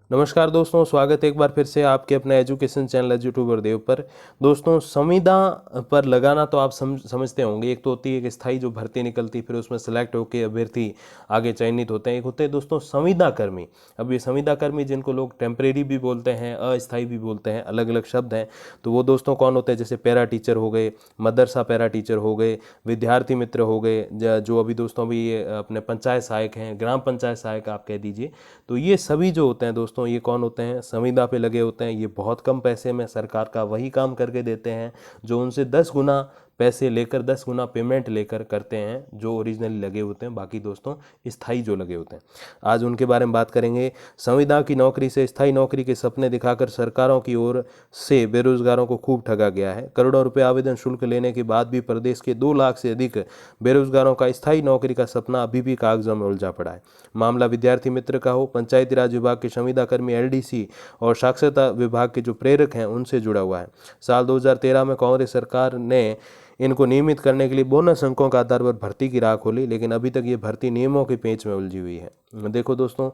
नमस्कार दोस्तों, स्वागत है एक बार फिर से आपके अपने एजुकेशन चैनल यूट्यूबर देव पर। दोस्तों, संविदा पर लगाना तो आप समझते होंगे। एक तो होती है कि स्थायी जो भर्ती निकलती, फिर उसमें सेलेक्ट होकर अभ्यर्थी आगे चयनित होते हैं। एक होते हैं दोस्तों संविदा कर्मी। अब ये संविदा कर्मी जिनको लोग टेम्परेरी भी बोलते हैं, अस्थायी भी बोलते हैं, अलग अलग शब्द हैं। तो वो दोस्तों कौन होते हैं? जैसे पैरा टीचर हो गए, मदरसा पैरा टीचर हो गए, विद्यार्थी मित्र हो गए, जो अभी दोस्तों अभी ये अपने पंचायत सहायक हैं, ग्राम पंचायत सहायक आप कह दीजिए। तो ये सभी जो होते हैं दोस्तों, ये कौन होते हैं? संविदा पे लगे होते हैं। ये बहुत कम पैसे में सरकार का वही काम करके देते हैं जो उनसे 10 गुना पैसे लेकर, 10 गुना पेमेंट लेकर करते हैं जो ओरिजिनली लगे होते हैं। बाकी दोस्तों स्थायी जो लगे होते हैं, आज उनके बारे में बात करेंगे। संविदा की नौकरी से स्थायी नौकरी के सपने दिखाकर सरकारों की ओर से बेरोजगारों को खूब ठगा गया है। करोड़ों रुपए आवेदन शुल्क लेने के बाद भी प्रदेश के 2 लाख से अधिक बेरोजगारों का स्थायी नौकरी का सपना अभी भी कागजों में उलझा पड़ा है। मामला विद्यार्थी मित्र का हो, पंचायती राज विभाग के संविदा कर्मी, एलडीसी और साक्षरता विभाग के जो प्रेरक हैं उनसे जुड़ा हुआ है। साल 2013 में कांग्रेस सरकार ने इनको नियमित करने के लिए बोनस अंकों के आधार पर भर्ती की राह खोली, लेकिन अभी तक ये भर्ती नियमों के पेंच में उलझी हुई है। देखो दोस्तों,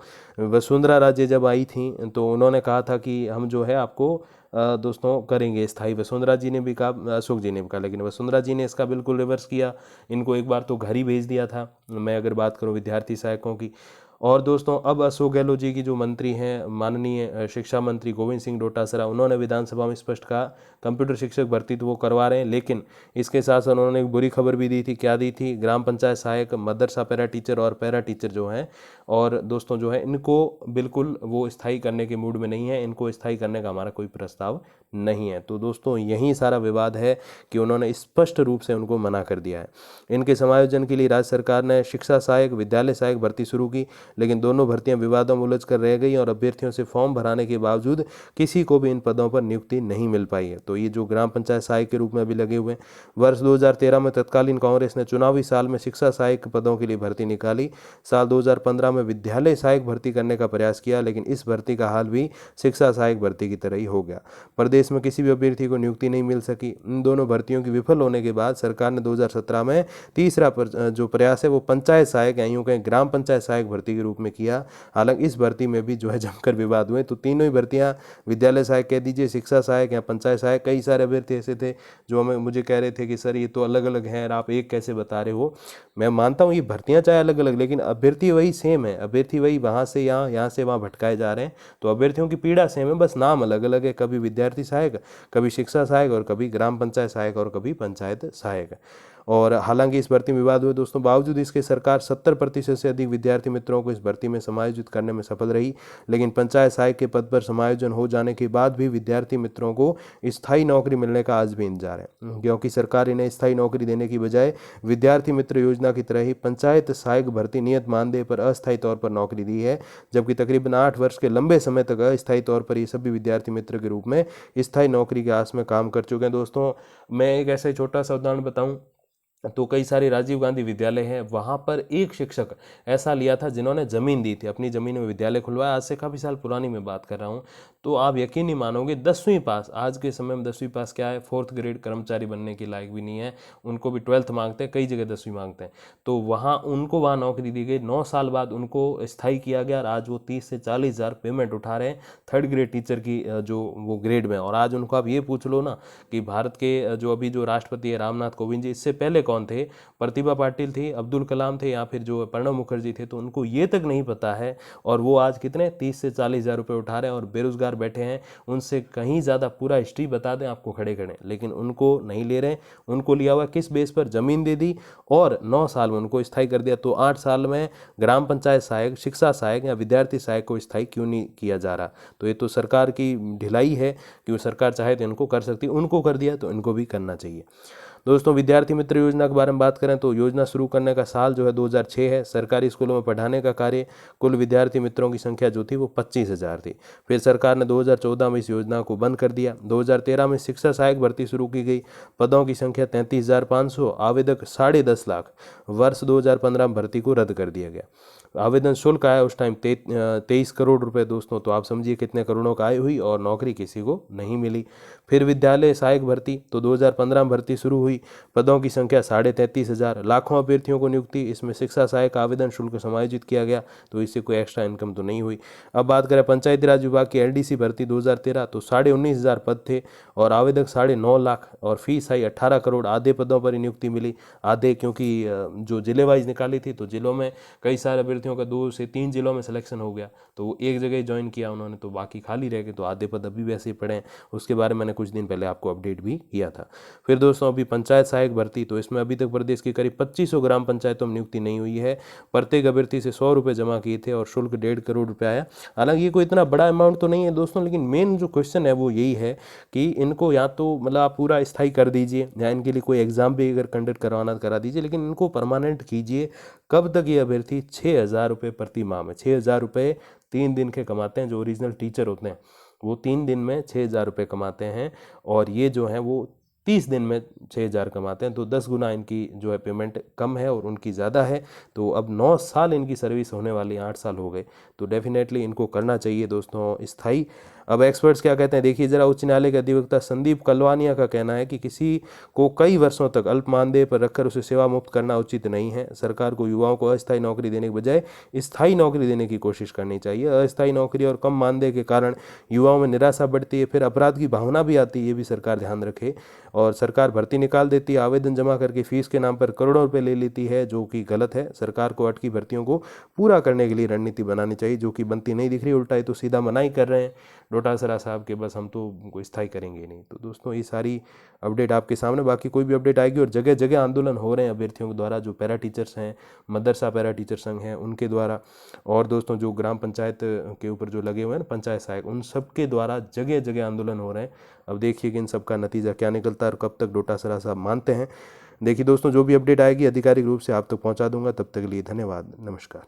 वसुंधरा राजे जब आई थी तो उन्होंने कहा था कि हम जो है आपको दोस्तों करेंगे स्थायी। वसुंधरा जी ने भी कहा, अशोक जी ने भी कहा, लेकिन वसुंधरा जी ने इसका बिल्कुल रिवर्स किया। इनको एक बार तो घर ही भेज दिया था। मैं अगर बात करूं विद्यार्थी सहायकों की। और दोस्तों अब अशोक गहलोत जी की जो मंत्री हैं, माननीय शिक्षा मंत्री गोविंद सिंह डोटासरा, उन्होंने विधानसभा में स्पष्ट कहा कंप्यूटर शिक्षक भर्ती तो वो करवा रहे हैं, लेकिन इसके साथ साथ उन्होंने एक बुरी खबर भी दी थी। क्या दी थी? ग्राम पंचायत सहायक, मदरसा पैरा टीचर और पैरा टीचर जो हैं, और दोस्तों जो है इनको बिल्कुल वो स्थायी करने के मूड में नहीं है। इनको स्थायी करने का हमारा कोई प्रस्ताव नहीं है। तो दोस्तों यही सारा विवाद है कि उन्होंने स्पष्ट रूप से उनको मना कर दिया है। इनके समायोजन के लिए राज्य सरकार ने शिक्षा सहायक, विद्यालय सहायक भर्ती शुरू की, लेकिन दोनों भर्तियां विवादों में उलझ कर रह गई और अभ्यर्थियों से फॉर्म भराने के बावजूद किसी को भी इन पदों पर नियुक्ति नहीं मिल पाई है। तो ये जो ग्राम पंचायत सहायक के रूप में अभी लगे हुए हैं, वर्ष 2013 में तत्कालीन कांग्रेस ने चुनावी साल में शिक्षा सहायक पदों के लिए भर्ती निकाली। साल 2015 में विद्यालय सहायक भर्ती करने का प्रयास किया, लेकिन इस भर्ती का हाल भी शिक्षा सहायक भर्ती की तरह ही हो गया। प्रदेश में किसी भी अभ्यर्थी को नियुक्ति नहीं मिल सकी। इन दोनों भर्तियों की विफल होने के बाद सरकार ने 2017 में तीसरा जो प्रयास है वो पंचायत सहायक या यूं कहें ग्राम पंचायत सहायक भर्ती के रूप में किया। हालांकि इस भर्ती में भी जो है जमकर विवाद हुए। तो तीनों ही भर्तियां, विद्यालय सहायक कह दीजिए, शिक्षा सहायक या पंचायत सहायक, कई सारे अभ्यर्थी ऐसे थे जो मुझे कह रहे थे कि सर ये तो अलग अलग हैं, आप एक कैसे बता रहे हो। मैं मानता हूँ ये भर्तियां चाहे अलग अलग, लेकिन अभ्यर्थी वही सेम है। अभ्यर्थी वही वहाँ से यहाँ, यहाँ से वहाँ भटकाए जा रहे हैं। तो अभ्यर्थियों की पीड़ा सेम है, बस नाम अलग अलग है। कभी विद्यार्थी सहायक, कभी शिक्षा सहायक, और कभी ग्राम पंचायत सहायक, और कभी पंचायत सहायक। और हालांकि इस भर्ती में विवाद हुए दोस्तों, बावजूद इसके सरकार 70% से अधिक विद्यार्थी मित्रों को इस भर्ती में समायोजित करने में सफल रही। लेकिन पंचायत सहायक के पद पर समायोजन हो जाने के बाद भी विद्यार्थी मित्रों को स्थायी नौकरी मिलने का आज भी इंतजार है, क्योंकि सरकार इन्हें स्थायी नौकरी देने की बजाय विद्यार्थी मित्र योजना की तरह ही पंचायत सहायक भर्ती नियत मानदेय पर अस्थायी तौर पर नौकरी दी है। जबकि तकरीबन 8 वर्ष के लंबे समय तक अस्थायी तौर पर ये सभी विद्यार्थी मित्र के रूप में स्थायी नौकरी के आस में काम कर चुके हैं। दोस्तों मैं एक ऐसा ही छोटा सा उदाहरण बताऊं तो कई सारे राजीव गांधी विद्यालय हैं, वहाँ पर एक शिक्षक ऐसा लिया था जिन्होंने ज़मीन दी थी, अपनी ज़मीन में विद्यालय खुलवाया। आज से काफ़ी साल पुरानी मैं बात कर रहा हूँ। तो आप यकीन नहीं मानोगे, 10वीं पास, आज के समय में 10वीं पास क्या है, 4th ग्रेड कर्मचारी बनने के लायक भी नहीं है। उनको भी 12th मांगते हैं, कई जगह 10वीं मांगते हैं। तो वहाँ उनको वहाँ नौकरी दी गई, 9 साल बाद उनको स्थायी किया गया और आज वो 30 से 40 हज़ार पेमेंट उठा रहे हैं 3rd ग्रेड टीचर की जो वो ग्रेड में। और आज उनको आप ये पूछ लो ना कि भारत के जो अभी जो राष्ट्रपति है रामनाथ कोविंद जी, इससे पहले कौन थे? प्रतिभा पाटिल थी, अब्दुल कलाम थे, या फिर जो प्रणब मुखर्जी थे। तो उनको ये तक नहीं पता है, और वो आज कितने 30 से 40 हज़ार रुपये उठा रहे हैं और बेरोजगार बैठे हैं। उनसे कहीं ज़्यादा पूरा हिस्ट्री बता दें आपको खड़े खड़े, लेकिन उनको नहीं ले रहे। उनको लिया हुआ किस बेस पर? ज़मीन दे दी और 9 साल में उनको स्थायी कर दिया। तो 8 साल में ग्राम पंचायत सहायक, शिक्षा सहायक या विद्यार्थी सहायक को स्थायी क्यों नहीं किया जा रहा? तो ये तो सरकार की ढिलाई है कि वो सरकार चाहे तो इनको कर सकती, उनको कर दिया तो इनको भी करना चाहिए। दोस्तों विद्यार्थी मित्र योजना के बारे में बात करें तो योजना शुरू करने का साल जो है 2006 है। सरकारी स्कूलों में पढ़ाने का कार्य, कुल विद्यार्थी मित्रों की संख्या जो थी वो 25,000 थी। फिर सरकार ने 2014 में इस योजना को बंद कर दिया। 2013 में शिक्षा सहायक भर्ती शुरू की गई, पदों की संख्या 33,500, आवेदक 10.5 लाख। वर्ष 2015 में भर्ती को रद्द कर दिया गया। आवेदन शुल्क आया उस टाइम 23 करोड़ रुपए दोस्तों, तो आप समझिए कितने करोड़ों का आय हुई और नौकरी किसी को नहीं मिली। फिर विद्यालय सहायक भर्ती, तो 2015 में भर्ती शुरू हुई, पदों की संख्या 33,500, लाखों अभ्यर्थियों को नियुक्ति, इसमें शिक्षा सहायक आवेदन शुल्क समायोजित किया गया, तो इससे कोई एक्स्ट्रा इनकम तो नहीं हुई। अब बात करें पंचायती राज विभाग की एलडीसी भर्ती 2013, तो 19,500 पद थे और आवेदक 9.5 लाख और फीस आई 18 करोड़। आधे पदों पर ही नियुक्ति मिली, आधे क्योंकि जो जिले वाइज निकाली थी तो जिलों में कई सारे अभ्यर्थियों का 2 से 3 जिलों में सिलेक्शन हो गया, तो वो एक जगह ज्वाइन किया उन्होंने, तो बाकी खाली रह गए, तो आधे पद अभी वैसे ही पड़े हैं। उसके बारे में मैंने कुछ दिन पहले आपको अपडेट भी किया था। फिर दोस्तों अभी पंचायत सहायक भर्ती, तो इसमें अभी तक प्रदेश की करीब 2500 ग्राम पंचायतों में नियुक्ति नहीं हुई है। प्रत्येक अभ्यर्थी से 100 रुपये जमा किए थे और शुल्क 1.5 करोड़ रुपये आया। हालांकि ये कोई इतना बड़ा अमाउंट तो नहीं है दोस्तों, लेकिन मेन जो क्वेश्चन है वो यही है कि इनको या तो मतलब आप पूरा स्थायी कर दीजिए या इनके लिए कोई एग्जाम भी अगर कंडक्ट करवाना करा दीजिए, लेकिन इनको परमानेंट कीजिए। कब तक ये अभ्यर्थी 6,000 रुपये प्रति माह में, 6,000 रुपये 3 दिन के कमाते हैं। जो ओरिजिनल टीचर होते हैं वो 3 दिन में 6,000 रुपये कमाते हैं और ये जो है वो 30 दिन में 6,000 कमाते हैं, तो 10 गुना इनकी जो है पेमेंट कम है और उनकी ज़्यादा है। तो अब 9 साल इनकी सर्विस होने वाली, 8 साल हो गए, तो डेफिनेटली इनको करना चाहिए दोस्तों स्थायी। अब एक्सपर्ट्स क्या कहते हैं देखिए जरा। उच्च न्यायालय के अधिवक्ता संदीप कलवानिया का कहना है कि किसी को कई वर्षों तक अल्प मानदेय पर रखकर उसे सेवा मुक्त करना उचित नहीं है। सरकार को युवाओं को अस्थायी नौकरी देने के बजाय स्थायी नौकरी देने की कोशिश करनी चाहिए। अस्थायी नौकरी और कम मानदेय के कारण युवाओं में निराशा बढ़ती है, फिर अपराध की भावना भी आती है, ये भी सरकार ध्यान रखे। और सरकार भर्ती निकाल देती है, आवेदन जमा करके फीस के नाम पर करोड़ों रुपए ले लेती है, जो कि गलत है। सरकार को अटकी भर्तियों को पूरा करने के लिए रणनीति बनानी चाहिए, जो कि बनती नहीं दिख रही, उल्टा ही तो सीधा मना ही कर रहे हैं डोटासरा साहब के, बस हम तो उनको स्थायी करेंगे नहीं। तो दोस्तों ये सारी अपडेट आपके सामने, बाकी कोई भी अपडेट आएगी। और जगह जगह आंदोलन हो रहे हैं अभ्यर्थियों के द्वारा, जो पैरा टीचर्स हैं, मदरसा पैरा टीचर संघ हैं उनके द्वारा, और दोस्तों जो ग्राम पंचायत के ऊपर जो लगे हुए हैं ना पंचायत सहायक, उन सब के द्वारा जगह जगह आंदोलन हो रहे हैं। अब देखिए कि इन सब का नतीजा क्या निकलता है और कब तक डोटासरा साहब मानते हैं। देखिए दोस्तों जो भी अपडेट आएगी आधिकारिक रूप से आप तक पहुंचा दूंगा। तब तक के लिए धन्यवाद, नमस्कार।